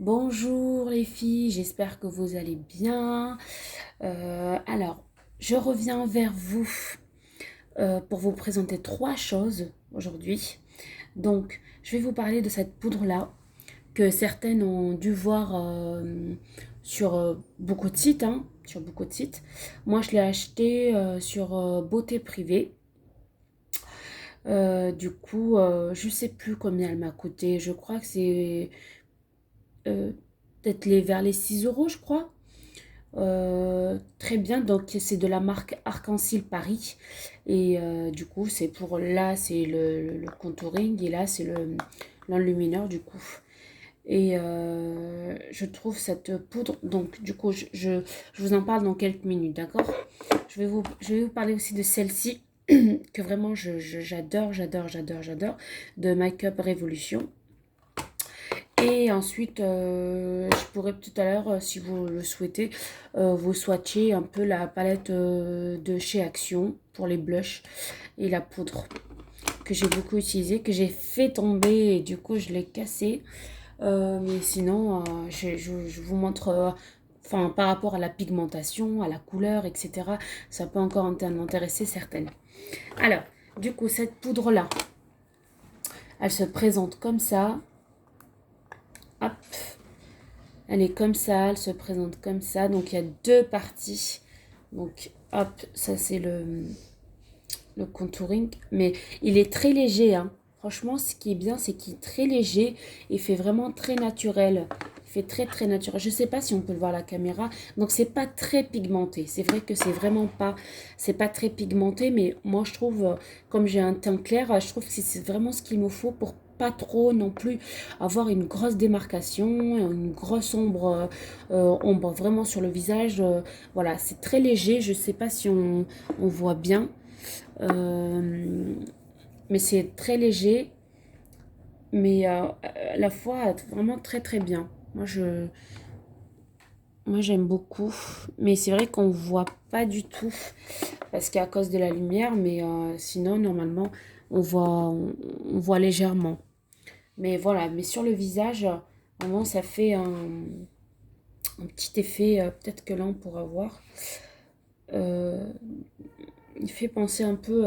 Bonjour les filles, j'espère que vous allez bien. Alors, je reviens vers vous pour vous présenter trois choses aujourd'hui. Donc, je vais vous parler de cette poudre-là que certaines ont dû voir sur beaucoup de sites, hein, sur beaucoup de sites. Moi, je l'ai acheté sur Beauté Privée. Je sais plus combien elle m'a coûté. Je crois que c'est euh, peut-être vers les 6 euros, je crois. Très bien, donc c'est de la marque Arc-en-Ciel Paris. Et du coup, c'est pour là, c'est le contouring et là, c'est l'enlumineur du coup. Et je trouve cette poudre, donc du coup, je vous en parle dans quelques minutes, d'accord? Je vais vous parler aussi de celle-ci, que vraiment j'adore, j'adore, de Make Up Revolution. Et ensuite, je pourrais tout à l'heure, si vous le souhaitez, vous swatcher un peu la palette de chez Action pour les blushs et la poudre que j'ai beaucoup utilisée, que j'ai fait tomber et du coup je l'ai cassée. Mais sinon, je vous montre, enfin par rapport à la pigmentation, à la couleur, etc. Ça peut encore intéresser certaines. Alors, du coup, cette poudre-là, elle se présente comme ça. Hop. Elle est comme ça, elle se présente comme ça. Donc il y a deux parties. Donc hop, ça c'est le contouring. Mais il est très léger, hein. Franchement, ce qui est bien, c'est qu'il est très léger et fait vraiment très naturel. Il fait très naturel. Je ne sais pas si on peut le voir à la caméra. Donc c'est pas très pigmenté. C'est vrai que c'est pas très pigmenté. Mais moi je trouve, comme j'ai un teint clair, je trouve que c'est vraiment ce qu'il me faut pour pas trop non plus avoir une grosse démarcation, une grosse ombre vraiment sur le visage. Voilà, c'est très léger. Je sais pas si on voit bien. Euh, mais c'est très léger, mais à la fois vraiment très bien. Moi j'aime beaucoup, mais c'est vrai qu'on voit pas du tout parce qu'à cause de la lumière, mais sinon normalement on voit légèrement. Mais voilà, mais sur le visage, vraiment ça fait un petit effet, peut-être que là on pourra voir. Euh, il fait penser un peu,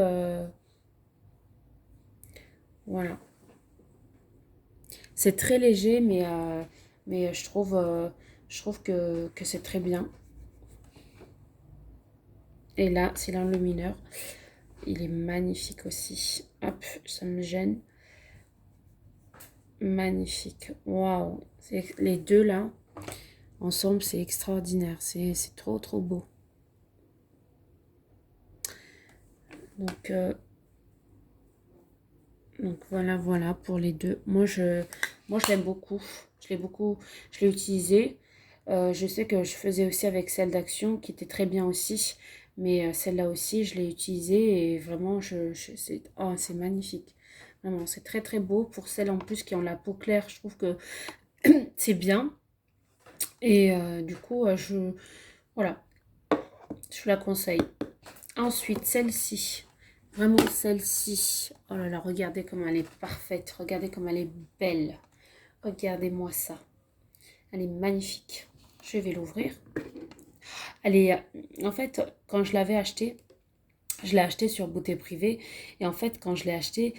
voilà. C'est très léger, mais je trouve que c'est très bien. Et là, c'est l'enlumineur. Il est magnifique aussi. Hop, ça me gêne. Magnifique. Waouh. Les deux là, ensemble, c'est extraordinaire. C'est trop beau. Donc, euh, donc voilà pour les deux. Moi, je l'aime beaucoup. Je l'ai utilisé. Je sais que je faisais aussi avec celle d'Action qui était très bien aussi. Mais celle-là aussi, je l'ai utilisée et vraiment, c'est magnifique. Vraiment, c'est très beau. Pour celles en plus qui ont la peau claire, je trouve que c'est bien. Et voilà, je vous la conseille. Ensuite, celle-ci. Vraiment celle-ci. Oh là là, regardez comme elle est parfaite. Regardez comme elle est belle. Regardez-moi ça. Elle est magnifique. Je vais l'ouvrir. Elle est... En fait, quand je l'ai achetée sur Beauté Privée. Et en fait, quand je l'ai achetée,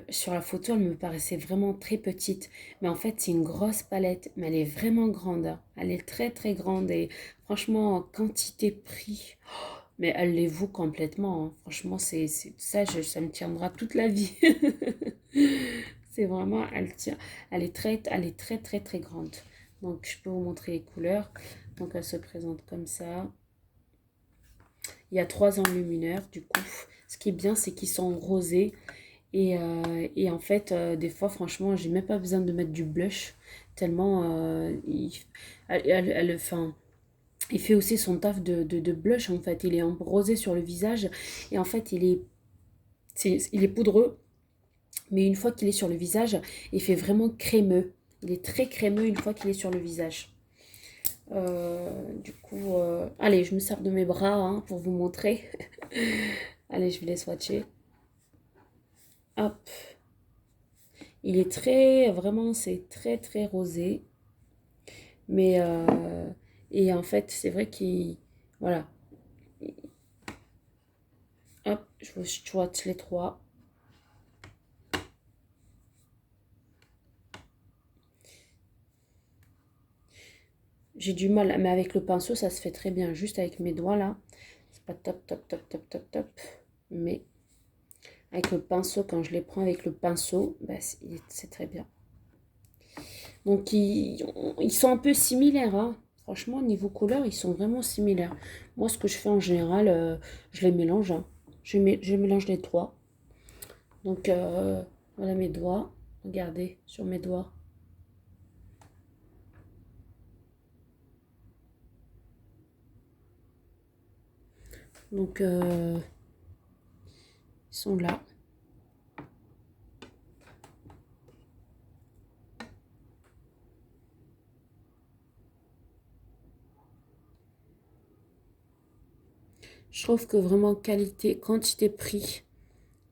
sur la photo, elle me paraissait vraiment très petite. Mais en fait, c'est une grosse palette. Mais elle est vraiment grande, hein. Elle est très grande. Et franchement, en quantité-prix... Mais elle les vaut complètement, hein. Franchement, ça, ça me tiendra toute la vie. C'est vraiment, elle tient. Elle est très grande. Donc, je peux vous montrer les couleurs. Donc, elle se présente comme ça. Il y a trois enlumineurs, du coup. Ce qui est bien, c'est qu'ils sont rosés. Et en fait, des fois, franchement, j'ai même pas besoin de mettre du blush. Tellement, enfin, il fait aussi son taf de blush, en fait. Il est rosé sur le visage. Et en fait, il est poudreux. Mais une fois qu'il est sur le visage, il fait vraiment crémeux. Il est très crémeux une fois qu'il est sur le visage. Allez, je me sers de mes bras, hein, pour vous montrer. Allez, je vais les swatcher. Hop. Il est vraiment, c'est très rosé. Mais, et en fait, c'est vrai qu'il, voilà, hop, je vous choisis les trois. J'ai du mal, mais avec le pinceau, ça se fait très bien. Juste avec mes doigts, là, c'est pas top, top, top, top, top, top. Mais avec le pinceau, quand je les prends avec le pinceau, bah, c'est très bien. Donc, ils sont un peu similaires, hein. Franchement, niveau couleur, ils sont vraiment similaires. Moi, ce que je fais en général, je les mélange, hein. Je mélange les trois. Donc, voilà mes doigts. Regardez, sur mes doigts. Donc, ils sont là. Je trouve que vraiment qualité, quantité, prix,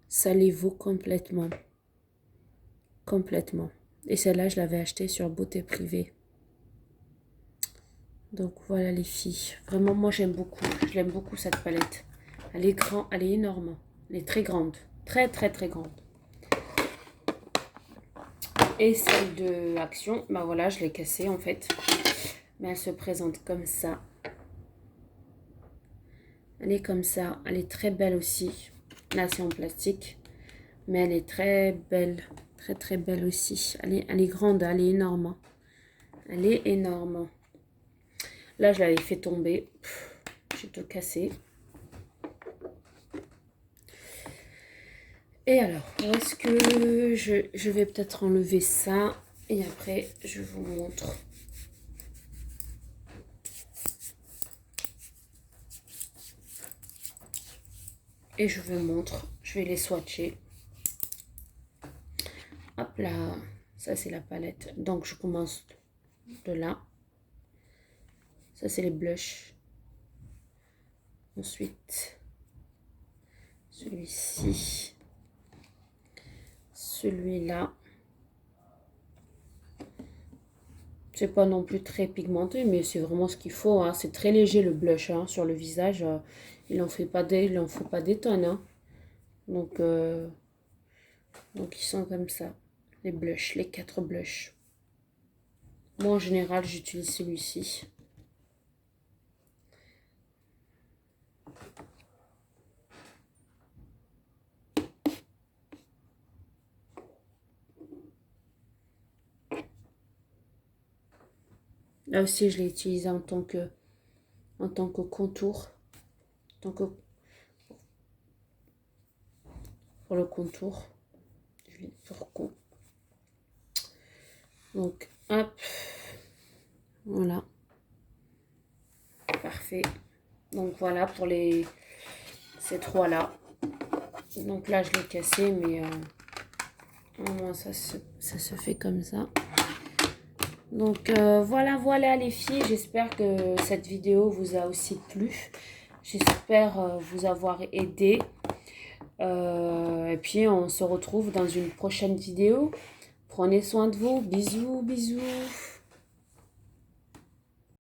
ça les vaut complètement. Complètement. Et celle-là, je l'avais achetée sur Beauté Privée. Donc voilà les filles. Vraiment, moi j'aime beaucoup. Je l'aime beaucoup cette palette. Elle est grande, elle est énorme. Elle est très grande. Très très très grande. Et celle de Action, bah voilà, je l'ai cassée en fait. Mais elle se présente comme ça. Elle est comme ça. Elle est très belle aussi. Là, c'est en plastique. Mais elle est très belle. Très très belle aussi. Elle est grande, elle est énorme. Elle est énorme. Là, je l'avais fait tomber. J'ai tout cassé. Et alors, où est-ce que je vais peut-être enlever ça. Et après, je vous montre. Et je vous montre. Je vais les swatcher. Hop là. Ça, c'est la palette. Donc, je commence de là. Ça, c'est les blushs. Ensuite, celui-ci. Celui-là. C'est pas non plus très pigmenté, mais c'est vraiment ce qu'il faut, hein. C'est très léger le blush, hein, sur le visage. Il en fait pas des tonnes, hein. Donc, ils sont comme ça. Les blushs, les 4 blushs. Moi, en général, j'utilise celui-ci. Là aussi, je l'ai utilisé en tant que contour. En tant que, pour le contour. Donc, hop. Voilà. Parfait. Donc, voilà pour ces trois-là. Donc là, je l'ai cassé, mais ça se fait comme ça. Donc voilà les filles, j'espère que cette vidéo vous a aussi plu. J'espère vous avoir aidé. Et puis on se retrouve dans une prochaine vidéo. Prenez soin de vous. Bisous, bisous.